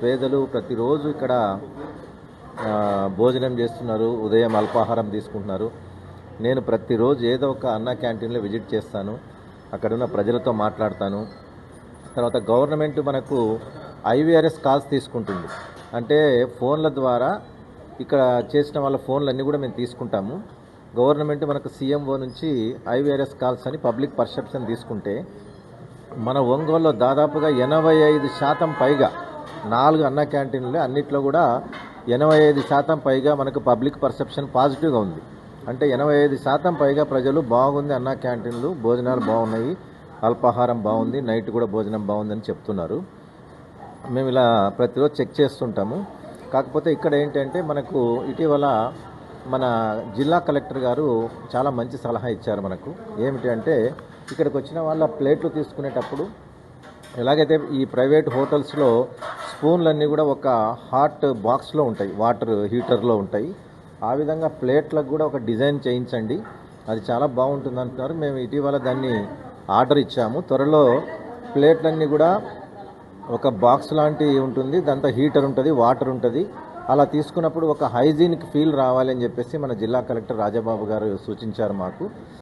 పేదలు ప్రతిరోజు ఇక్కడ భోజనం చేస్తున్నారు, ఉదయం అల్పాహారం తీసుకుంటున్నారు. నేను ప్రతిరోజు ఏదో ఒక అన్న క్యాంటీన్లో విజిట్ చేస్తాను, అక్కడున్న ప్రజలతో మాట్లాడతాను. తర్వాత గవర్నమెంట్ మనకు ఐవీఆర్ఎస్ కాల్స్ తీసుకుంటుంది, అంటే ఫోన్ల ద్వారా ఇక్కడ చేసిన వాళ్ళ ఫోన్లన్నీ కూడా మేము తీసుకుంటాము. గవర్నమెంట్ మనకు సీఎంఓ నుంచి ఐవీఆర్ఎస్ కాల్స్ అని పబ్లిక్ పర్సెప్షన్ తీసుకుంటే మన ఒంగోలులో దాదాపుగా 85% పైగా 4 అన్న క్యాంటీన్లు అన్నిట్లో కూడా 85% పైగా మనకు పబ్లిక్ పర్సెప్షన్ పాజిటివ్గా ఉంది. అంటే 85% పైగా ప్రజలు బాగుంది, అన్న క్యాంటీన్లు భోజనాలు బాగున్నాయి, అల్పాహారం బాగుంది, నైట్ కూడా భోజనం బాగుందని చెప్తున్నారు. మేము ఇలా ప్రతిరోజు చెక్ చేస్తుంటాము. కాకపోతే ఇక్కడ ఏంటంటే మనకు ఇటీవల మన జిల్లా కలెక్టర్ గారు చాలా మంచి సలహా ఇచ్చారు మనకు. ఏమిటి అంటే ఇక్కడికి వచ్చిన వాళ్ళ ప్లేట్లు తీసుకునేటప్పుడు ఎలాగైతే ఈ ప్రైవేట్ హోటల్స్లో స్పూన్లన్నీ కూడా ఒక హాట్ బాక్స్లో ఉంటాయి, వాటర్ హీటర్లో ఉంటాయి, ఆ విధంగా ప్లేట్లకు కూడా ఒక డిజైన్ చేయించండి, అది చాలా బాగుంటుంది అంటున్నారు. మేము ఇటీవల దాన్ని ఆర్డర్ ఇచ్చాము. త్వరలో ప్లేట్లన్నీ కూడా ఒక బాక్స్ లాంటి ఉంటుంది, దాంతో హీటర్ ఉంటుంది, వాటర్ ఉంటుంది. అలా తీసుకున్నప్పుడు ఒక హైజీనిక్ ఫీల్ రావాలి అని చెప్పేసి మన జిల్లా కలెక్టర్ రాజబాబు గారు సూచించారు మాకు.